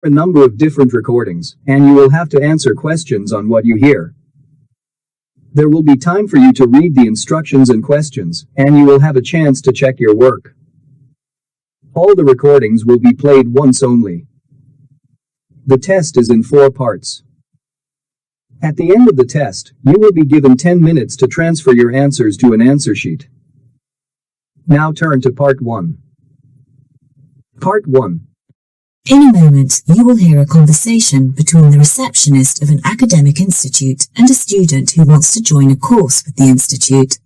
a number of different recordings, and you will have to answer questions on what you hear. There will be time for you to read the instructions and questions, and you will have a chance to check your work. All the recordings will be played once only. The test is in 4 parts. At the end of the test, you will be given 10 minutes to transfer your answers to an answer sheet. Now turn to Part 1. Part 1. In a moment, you will hear a conversation between the receptionist of an academic institute and a student who wants to join a course with the institute.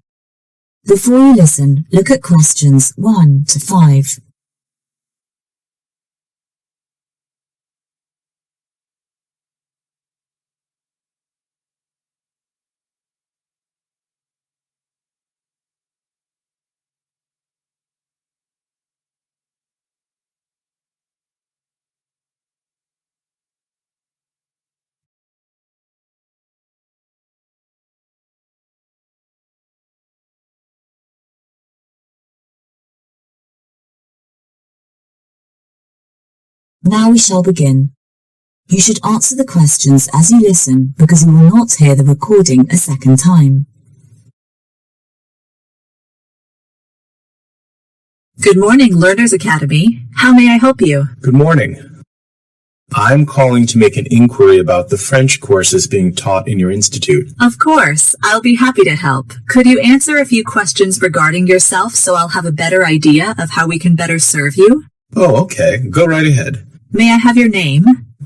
Before you listen, look at questions 1 to 5. Now we shall begin. You should answer the questions as you listen because you will not hear the recording a second time. Good morning, Learners Academy. How may I help you? Good morning. I'm calling to make an inquiry about the French courses being taught in your institute. Of course, I'll be happy to help. Could you answer a few questions regarding yourself so I'll have a better idea of how we can better serve you? Oh, okay. Go right ahead. May I have your name?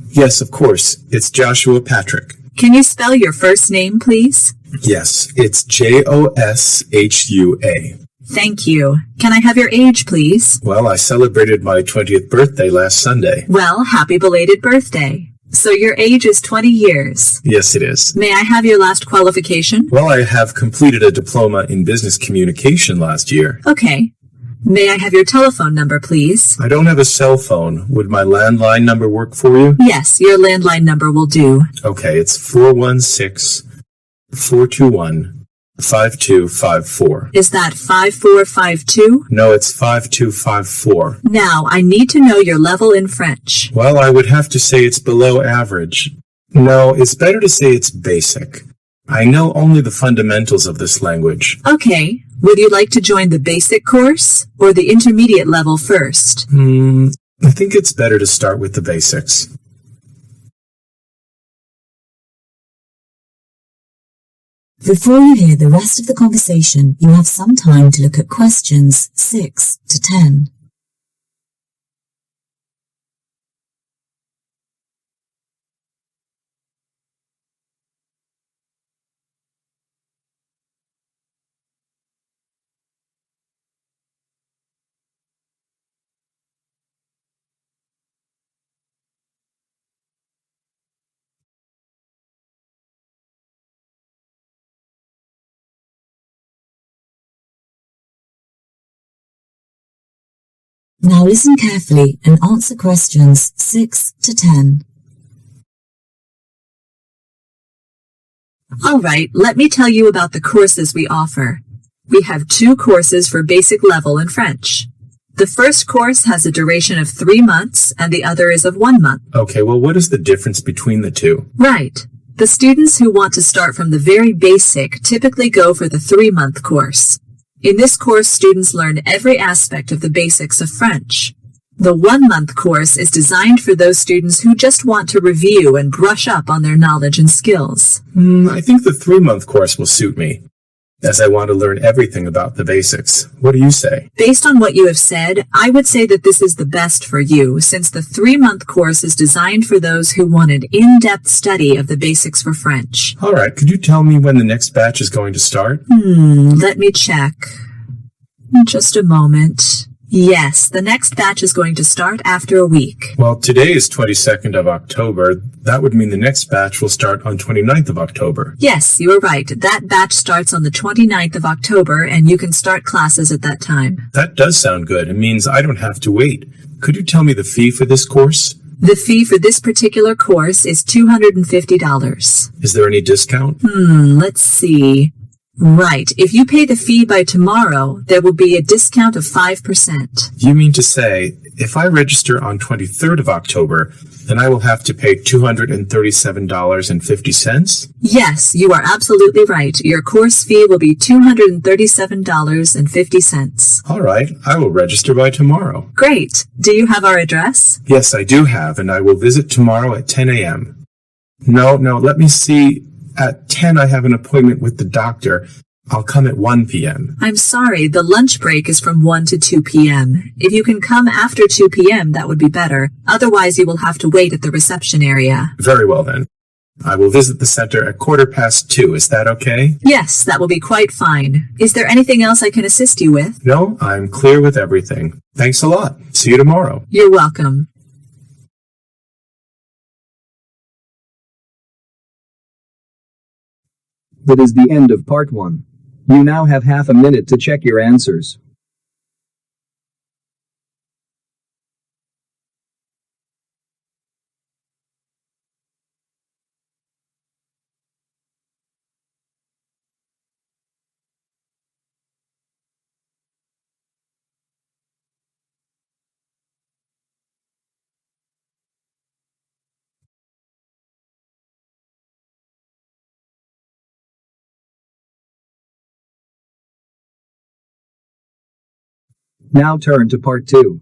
Yes, of course. It's Joshua Patrick. Can you spell your first name, please? Yes, it's Joshua. Thank you. Can I have your age, please? Well, I celebrated my 20th birthday last Sunday. Well, happy belated birthday. So your age is 20 years. Yes, it is. May I have your last qualification? Well, I have completed a diploma in business communication last year. Okay. May I have your telephone number, please? I don't have a cell phone. Would my landline number work for you? Yes, your landline number will do. Okay, it's 416-421-5254. Is that 5452? No, it's 5254. Now, I need to know your level in French. Well, I would have to say it's below average. No, it's better to say it's basic. I know only the fundamentals of this language. Okay. Would you like to join the basic course or the intermediate level first? I think it's better to start with the basics. Before you hear the rest of the conversation, you have some time to look at questions 6 to 10. Now listen carefully and answer questions 6 to 10. All right, let me tell you about the courses we offer. We have 2 courses for basic level in French. The first course has a duration of 3 months and the other is of 1 month. Okay, well, what is the difference between the two? Right. The students who want to start from the very basic typically go for the 3-month course. In this course, students learn every aspect of the basics of French. The 1-month course is designed for those students who just want to review and brush up on their knowledge and skills. I think the 3-month course will suit me, as I want to learn everything about the basics. What do you say? Based on what you have said, I would say that this is the best for you, since the 3-month course is designed for those who want an in-depth study of the basics for French. All right, could you tell me when the next batch is going to start? Let me check. Just a moment. Yes, the next batch is going to start after a week. Well, today is 22nd of October. That would mean the next batch will start on 29th of October. Yes, you are right. That batch starts on the 29th of October, and you can start classes at that time. That does sound good. It means I don't have to wait. Could you tell me the fee for this course? The fee for this particular course is $250. Is there any discount? Let's see. Right. If you pay the fee by tomorrow, there will be a discount of 5%. You mean to say If I register on 23rd of October, then I will have to pay $237.50? Yes, you are absolutely right. Your course fee will be $237.50. All right, I will register by tomorrow. Great. Do you have our address? Yes, I do have, and I will visit tomorrow at 10 a.m. No, let me see. At 10, I have an appointment with the doctor. I'll come at 1 p.m. I'm sorry, the lunch break is from 1 to 2 p.m. If you can come after 2 p.m., that would be better. Otherwise, you will have to wait at the reception area. Very well, then. I will visit the center at 2:15. Is that okay? Yes, that will be quite fine. Is there anything else I can assist you with? No, I'm clear with everything. Thanks a lot. See you tomorrow. You're welcome. That is the end of part 1. You now have half a minute to check your answers. Now turn to part 2.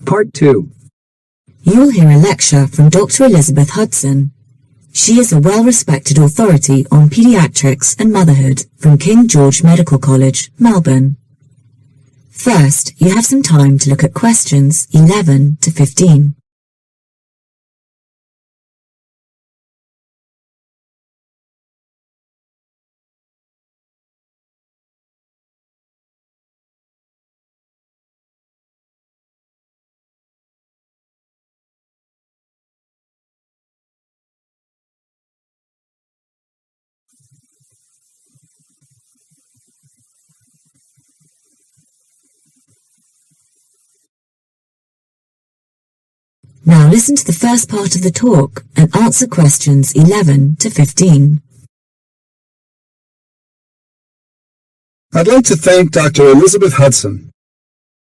Part 2. You'll hear a lecture from Dr. Elizabeth Hudson. She is a well-respected authority on pediatrics and motherhood from King George Medical College, Melbourne. First, you have some time to look at questions 11 to 15. Now listen to the first part of the talk and answer questions 11 to 15. I'd like to thank Dr. Elizabeth Hudson.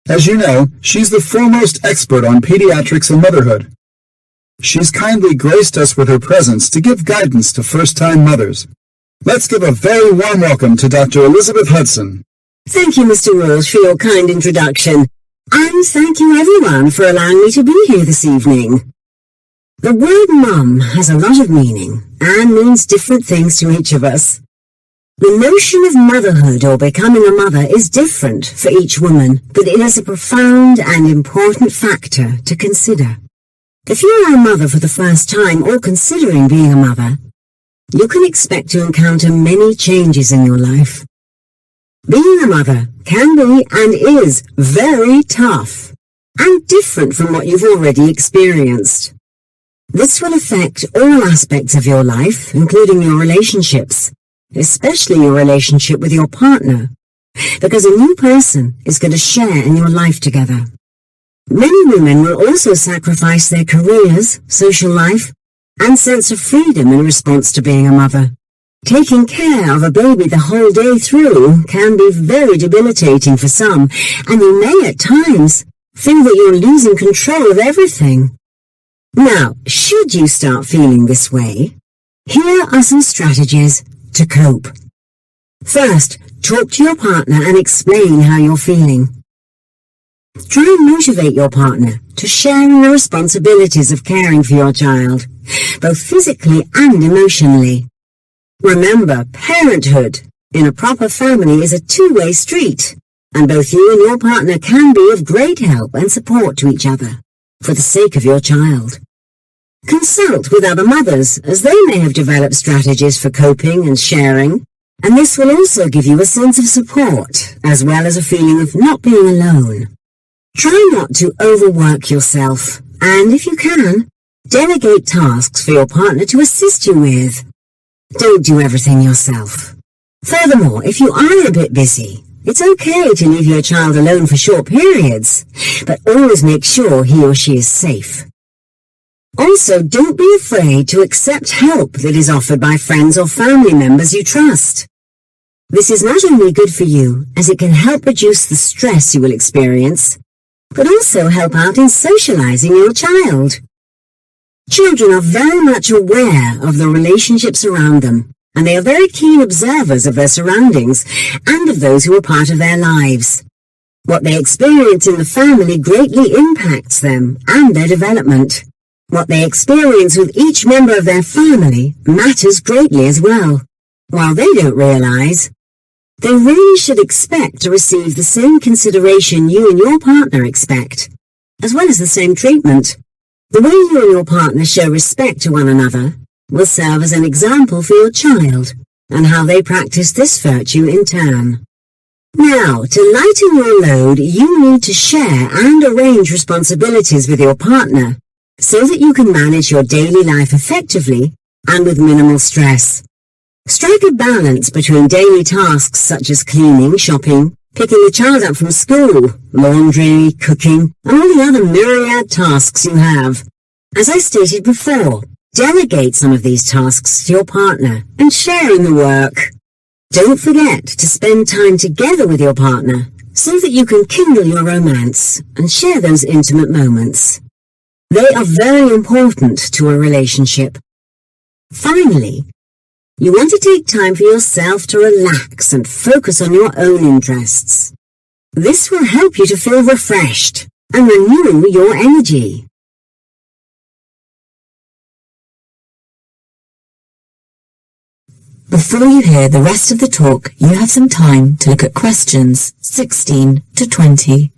As you know, she's the foremost expert on pediatrics and motherhood. She's kindly graced us with her presence to give guidance to first-time mothers. Let's give a very warm welcome to Dr. Elizabeth Hudson. Thank you, Mr. Walsh, for your kind introduction. And thank you everyone for allowing me to be here this evening. The word mum has a lot of meaning and means different things to each of us. The notion of motherhood or becoming a mother is different for each woman, but it is a profound and important factor to consider. If you are a mother for the first time or considering being a mother, you can expect to encounter many changes in your life. Being a mother can be and is very tough and different from what you've already experienced. This will affect all aspects of your life, including your relationships, especially your relationship with your partner, because a new person is going to share in your life together. Many women will also sacrifice their careers, social life, and sense of freedom in response to being a mother. Taking care of a baby the whole day through can be very debilitating for some, and you may at times feel that you're losing control of everything. Now, should you start feeling this way, here are some strategies to cope. First, talk to your partner and explain how you're feeling. Try and motivate your partner to share in the responsibilities of caring for your child, both physically and emotionally. Remember, parenthood in a proper family is a two-way street, and both you and your partner can be of great help and support to each other for the sake of your child. Consult with other mothers, as they may have developed strategies for coping and sharing, and this will also give you a sense of support, as well as a feeling of not being alone. Try not to overwork yourself, and if you can, delegate tasks for your partner to assist you with. Don't do everything yourself. Furthermore, if you are a bit busy, it's okay to leave your child alone for short periods, but always make sure he or she is safe. Also, don't be afraid to accept help that is offered by friends or family members you trust. This is not only good for you, as it can help reduce the stress you will experience, but also help out in socializing your child. Children are very much aware of the relationships around them, and they are very keen observers of their surroundings and of those who are part of their lives. What they experience in the family greatly impacts them and their development. What they experience with each member of their family matters greatly as well. While they don't realize, they really should expect to receive the same consideration you and your partner expect, as well as the same treatment. The way you and your partner show respect to one another will serve as an example for your child and how they practice this virtue in turn. Now, to lighten your load, you need to share and arrange responsibilities with your partner so that you can manage your daily life effectively and with minimal stress. Strike a balance between daily tasks such as cleaning, shopping, picking the child up from school, laundry, cooking, and all the other myriad tasks you have. As I stated before, delegate some of these tasks to your partner and share in the work. Don't forget to spend time together with your partner so that you can kindle your romance and share those intimate moments. They are very important to a relationship. Finally, you want to take time for yourself to relax and focus on your own interests. This will help you to feel refreshed and renew your energy. Before you hear the rest of the talk, you have some time to look at questions 16 to 20.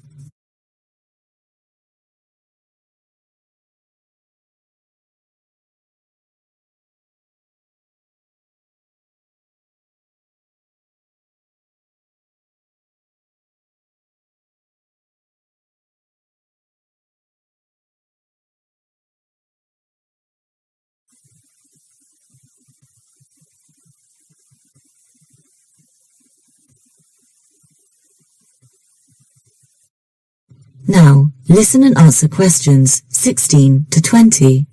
Now, listen and answer questions 16 to 20.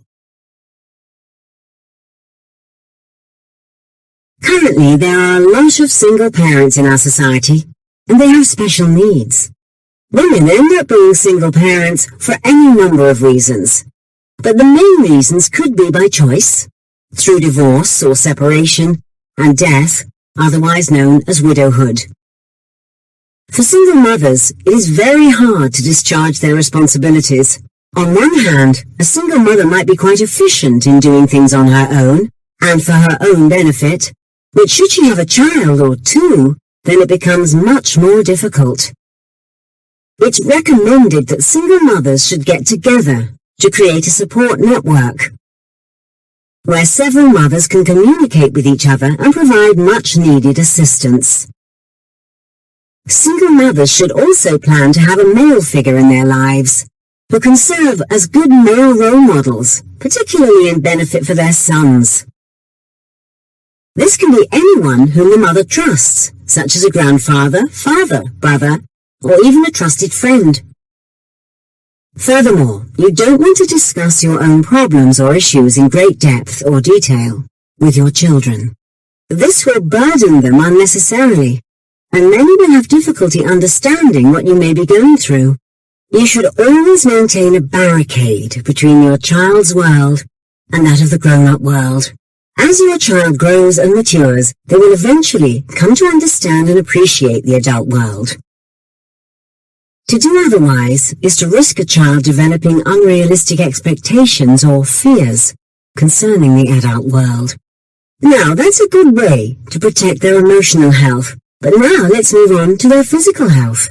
Currently, there are a lot of single parents in our society, and they have special needs. Women end up being single parents for any number of reasons, but the main reasons could be by choice, through divorce or separation, and death, otherwise known as widowhood. For single mothers, it is very hard to discharge their responsibilities. On one hand, a single mother might be quite efficient in doing things on her own and for her own benefit, but should she have a child or two, then it becomes much more difficult. It's recommended that single mothers should get together to create a support network where several mothers can communicate with each other and provide much-needed assistance. Single mothers should also plan to have a male figure in their lives who can serve as good male role models, particularly in benefit for their sons. This can be anyone whom the mother trusts, such as a grandfather, father, brother, or even a trusted friend. Furthermore, you don't want to discuss your own problems or issues in great depth or detail with your children. This will burden them unnecessarily, and many will have difficulty understanding what you may be going through. You should always maintain a barricade between your child's world and that of the grown-up world. As your child grows and matures, they will eventually come to understand and appreciate the adult world. To do otherwise is to risk a child developing unrealistic expectations or fears concerning the adult world. Now, that's a good way to protect their emotional health. But now let's move on to their physical health.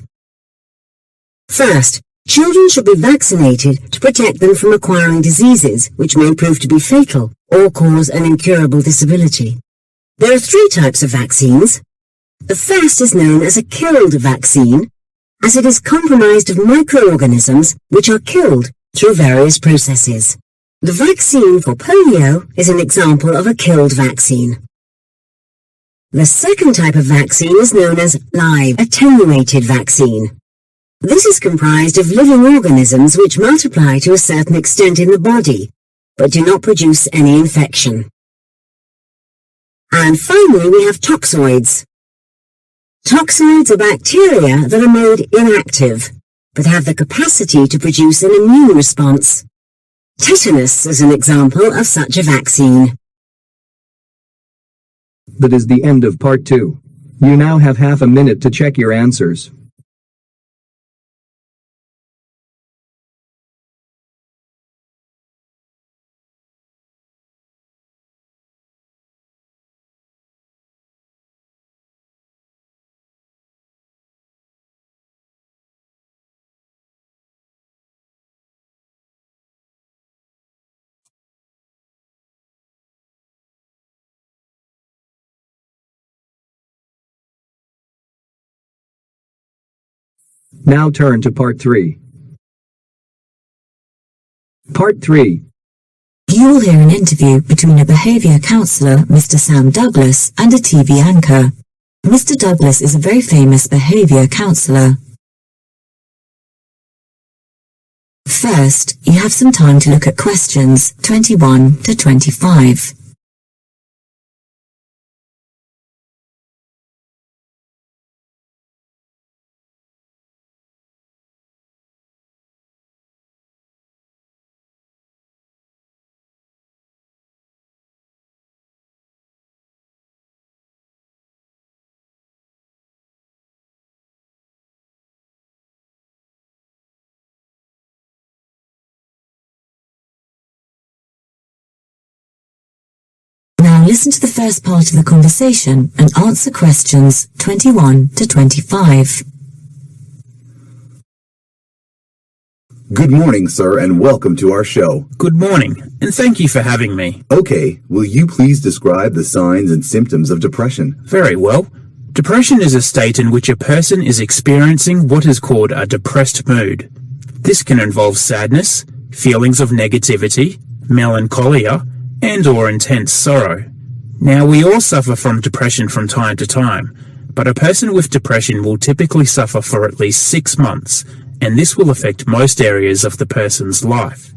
First, children should be vaccinated to protect them from acquiring diseases which may prove to be fatal or cause an incurable disability. There are 3 types of vaccines. The first is known as a killed vaccine, as it is comprised of microorganisms which are killed through various processes. The vaccine for polio is an example of a killed vaccine. The second type of vaccine is known as live attenuated vaccine. This is comprised of living organisms which multiply to a certain extent in the body, but do not produce any infection. And finally, we have toxoids. Toxoids are bacteria that are made inactive, but have the capacity to produce an immune response. Tetanus is an example of such a vaccine. That is the end of part 2. You now have half a minute to check your answers. Now turn to part 3. Part 3. You will hear an interview between a behaviour counsellor, Mr. Sam Douglas, and a TV anchor. Mr. Douglas is a very famous behaviour counsellor. First, you have some time to look at questions 21 to 25. Now listen to the first part of the conversation and answer questions 21 to 25. Good morning, sir, and welcome to our show. Good morning, and thank you for having me. Okay, will you please describe the signs and symptoms of depression? Very well. Depression is a state in which a person is experiencing what is called a depressed mood. This can involve sadness, feelings of negativity, melancholia, and/or intense sorrow. Now, we all suffer from depression from time to time, but a person with depression will typically suffer for at least 6 months, and this will affect most areas of the person's life.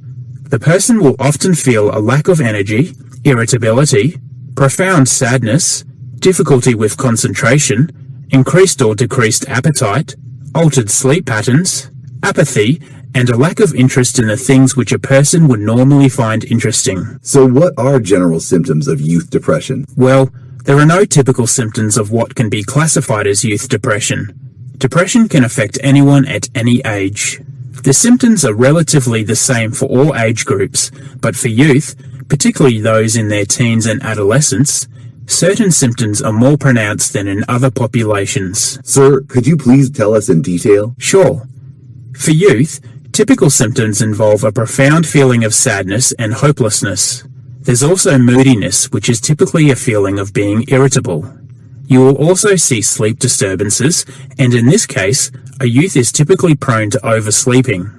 The person will often feel a lack of energy, irritability, profound sadness, difficulty with concentration, increased or decreased appetite, altered sleep patterns, apathy, and a lack of interest in the things which a person would normally find interesting. So what are general symptoms of youth depression? Well, there are no typical symptoms of what can be classified as youth depression. Depression can affect anyone at any age. The symptoms are relatively the same for all age groups, but for youth, particularly those in their teens and adolescence, certain symptoms are more pronounced than in other populations. Sir, could you please tell us in detail? Sure. For youth, typical symptoms involve a profound feeling of sadness and hopelessness. There's also moodiness, which is typically a feeling of being irritable. You will also see sleep disturbances, and in this case, a youth is typically prone to oversleeping.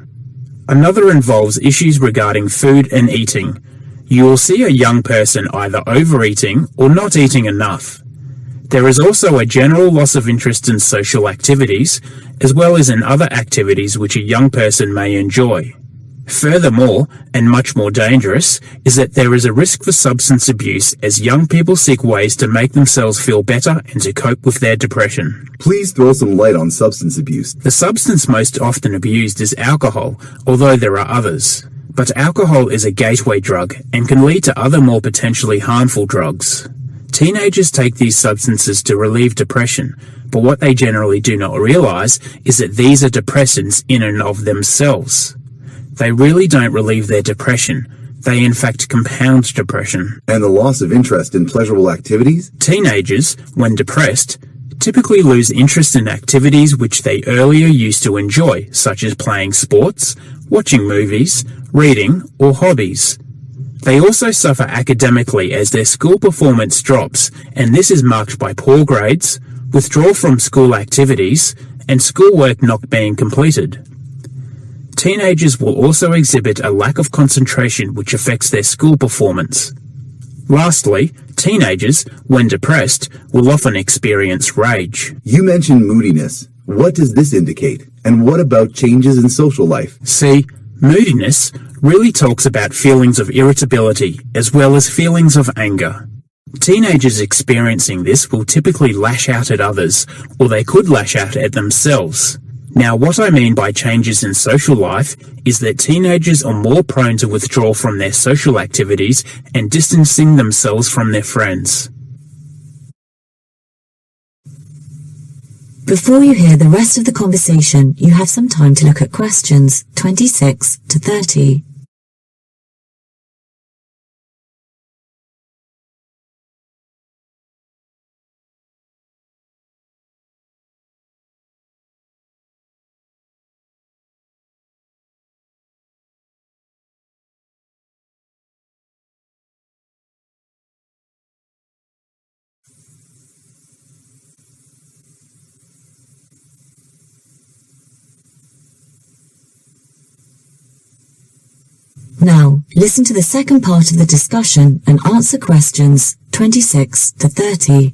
Another involves issues regarding food and eating. You will see a young person either overeating or not eating enough. There is also a general loss of interest in social activities, as well as in other activities which a young person may enjoy. Furthermore, and much more dangerous, is that there is a risk for substance abuse as young people seek ways to make themselves feel better and to cope with their depression. Please throw some light on substance abuse. The substance most often abused is alcohol, although there are others. But alcohol is a gateway drug and can lead to other more potentially harmful drugs. Teenagers take these substances to relieve depression, but what they generally do not realize is that these are depressants in and of themselves. They really don't relieve their depression. They in fact compound depression. And the loss of interest in pleasurable activities? Teenagers, when depressed, typically lose interest in activities which they earlier used to enjoy, such as playing sports, watching movies, reading, or hobbies. They also suffer academically as their school performance drops, and this is marked by poor grades, withdrawal from school activities, and schoolwork not being completed. Teenagers will also exhibit a lack of concentration which affects their school performance. Lastly, teenagers, when depressed, will often experience rage. You mentioned moodiness. What does this indicate? And what about changes in social life? See, moodiness really talks about feelings of irritability as well as feelings of anger. Teenagers experiencing this will typically lash out at others, or they could lash out at themselves. Now, what I mean by changes in social life is that teenagers are more prone to withdraw from their social activities and distancing themselves from their friends. Before you hear the rest of the conversation, you have some time to look at questions 26 to 30. Now, listen to the second part of the discussion and answer questions 26 to 30.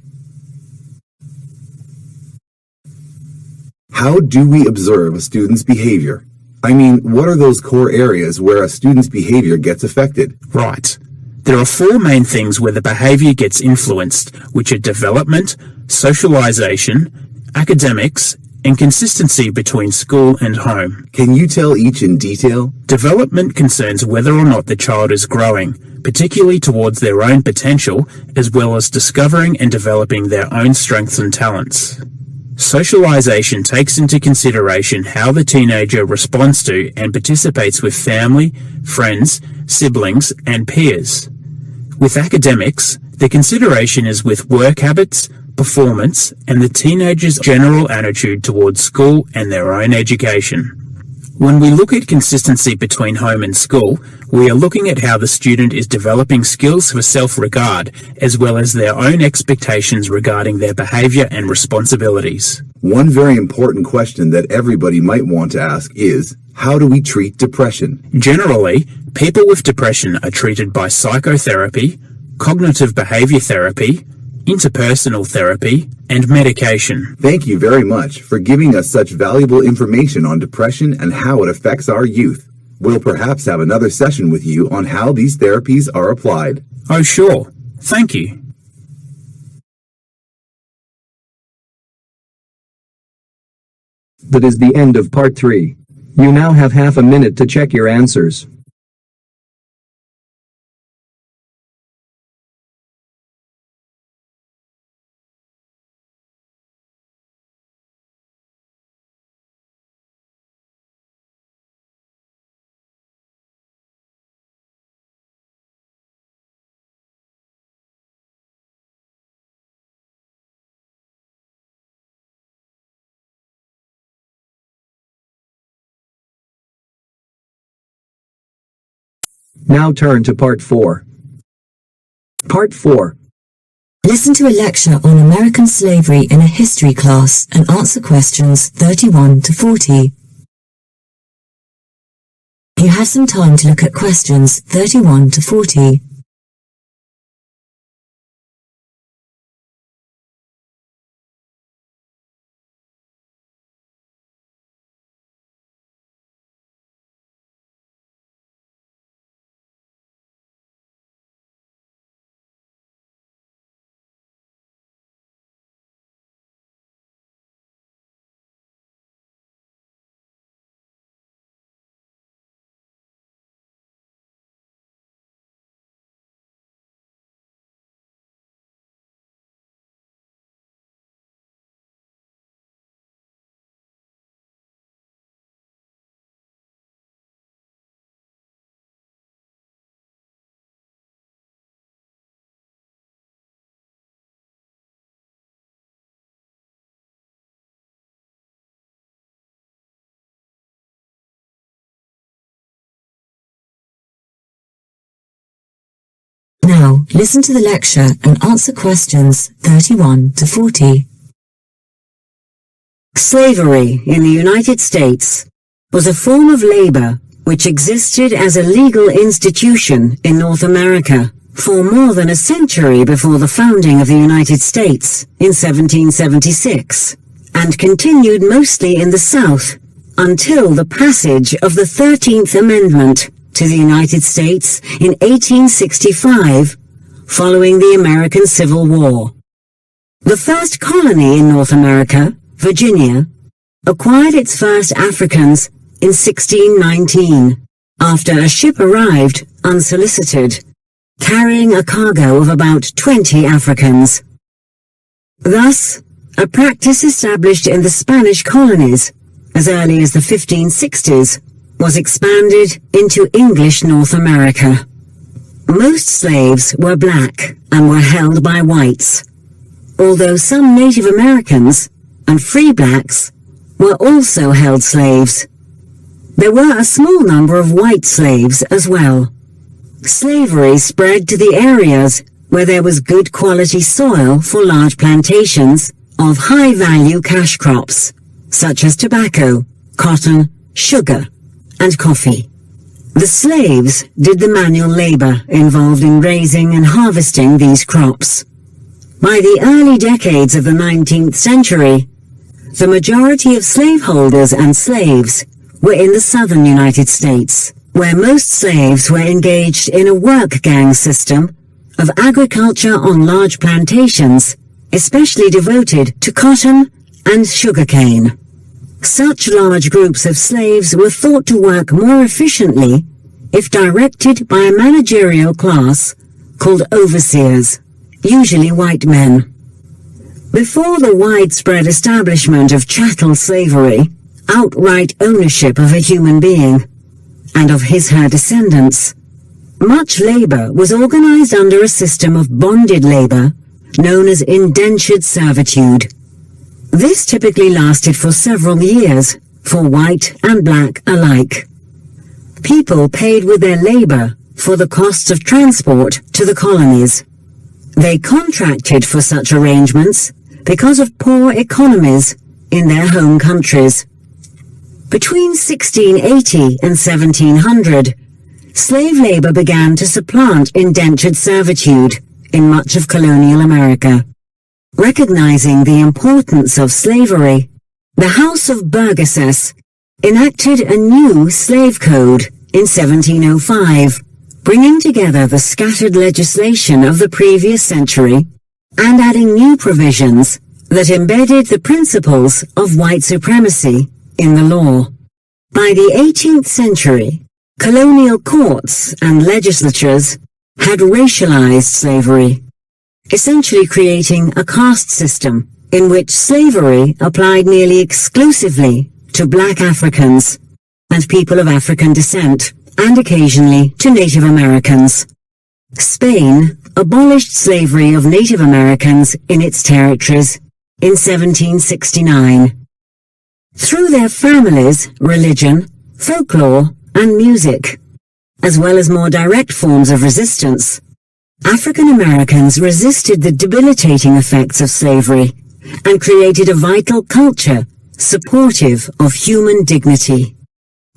How do we observe a student's behavior? I mean, what are those core areas where a student's behavior gets affected? Right. There are four main things where the behavior gets influenced, which are development, socialization, academics, and consistency between school and home. Can you tell each in detail? Development concerns whether or not the child is growing, particularly towards their own potential, as well as discovering and developing their own strengths and talents. Socialization takes into consideration how the teenager responds to and participates with family, friends, siblings, and peers. With academics, the consideration is with work habits, performance, and the teenager's general attitude towards school and their own education. When we look at consistency between home and school, we are looking at how the student is developing skills for self-regard, as well as their own expectations regarding their behavior and responsibilities. One very important question that everybody might want to ask is, how do we treat depression? Generally, people with depression are treated by psychotherapy, cognitive behavior therapy, interpersonal therapy, and medication. Thank you very much for giving us such valuable information on depression and how it affects our youth. We'll perhaps have another session with you on how these therapies are applied. Oh, sure. Thank you. That is the end of part 3. You now have half a minute to check your answers. Now turn to part 4. Part 4. Listen to a lecture on American slavery in a history class and answer questions 31 to 40. You have some time to look at questions 31 to 40. Now, listen to the lecture and answer questions 31 to 40. Slavery in the United States was a form of labor which existed as a legal institution in North America for more than a century before the founding of the United States in 1776, and continued mostly in the South until the passage of the 13th Amendment to the United States in 1865, following the American Civil War. The first colony in North America, Virginia, acquired its first Africans in 1619, after a ship arrived unsolicited, carrying a cargo of about 20 Africans. Thus, a practice established in the Spanish colonies as early as the 1560s was expanded into English North America. Most slaves were black and were held by whites, although some Native Americans and free blacks were also held slaves. There were a small number of white slaves as well. Slavery spread to the areas where there was good quality soil for large plantations of high-value cash crops, such as tobacco, cotton, sugar, and coffee. The slaves did the manual labor involved in raising and harvesting these crops. By the early decades of the 19th century, the majority of slaveholders and slaves were in the southern United States, where most slaves were engaged in a work gang system of agriculture on large plantations, especially devoted to cotton and sugarcane. Such large groups of slaves were thought to work more efficiently if directed by a managerial class called overseers, usually white men. Before the widespread establishment of chattel slavery, outright ownership of a human being, and of his/her descendants, much labor was organized under a system of bonded labor known as indentured servitude. This typically lasted for several years for white and black alike. People paid with their labor for the costs of transport to the colonies. They contracted for such arrangements because of poor economies in their home countries. Between 1680 and 1700, slave labor began to supplant indentured servitude in much of colonial America. Recognizing the importance of slavery, the House of Burgesses enacted a new slave code in 1705, bringing together the scattered legislation of the previous century and adding new provisions that embedded the principles of white supremacy in the law. By the 18th century, colonial courts and legislatures had racialized slavery, essentially creating a caste system in which slavery applied nearly exclusively to black Africans and people of African descent, and occasionally to Native Americans. Spain abolished slavery of Native Americans in its territories in 1769. Through their families, religion, folklore, and music, as well as more direct forms of resistance, African Americans resisted the debilitating effects of slavery and created a vital culture supportive of human dignity.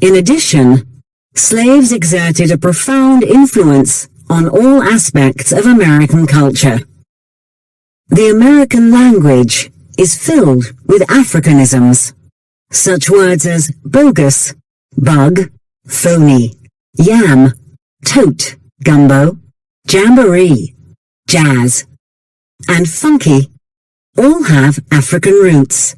In addition, slaves exerted a profound influence on all aspects of American culture. The American language is filled with Africanisms. Such words as bogus, bug, phony, yam, tote, gumbo, jamboree, jazz, and funky all have African roots.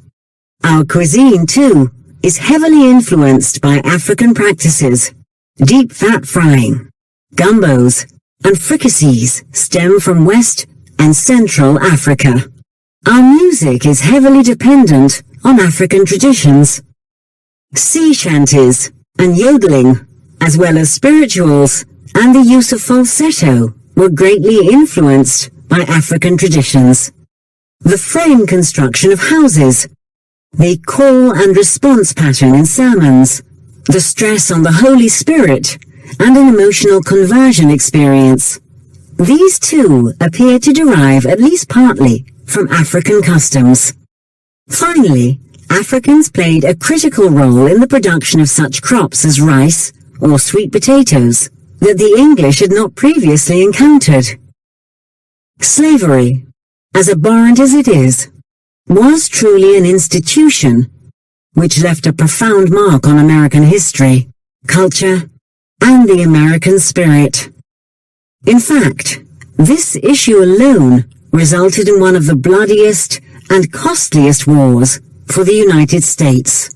Our cuisine, too, is heavily influenced by African practices. Deep fat frying, gumbos, and fricassees stem from West and Central Africa. Our music is heavily dependent on African traditions. Sea shanties and yodeling, as well as spirituals and the use of falsetto, were greatly influenced by African traditions. The frame construction of houses, the call and response pattern in sermons, the stress on the Holy Spirit, and an emotional conversion experience. These too appear to derive at least partly from African customs. Finally, Africans played a critical role in the production of such crops as rice or sweet potatoes that the English had not previously encountered. Slavery, as abhorrent as it is, was truly an institution which left a profound mark on American history, culture, and the American spirit. In fact, this issue alone resulted in one of the bloodiest and costliest wars for the United States.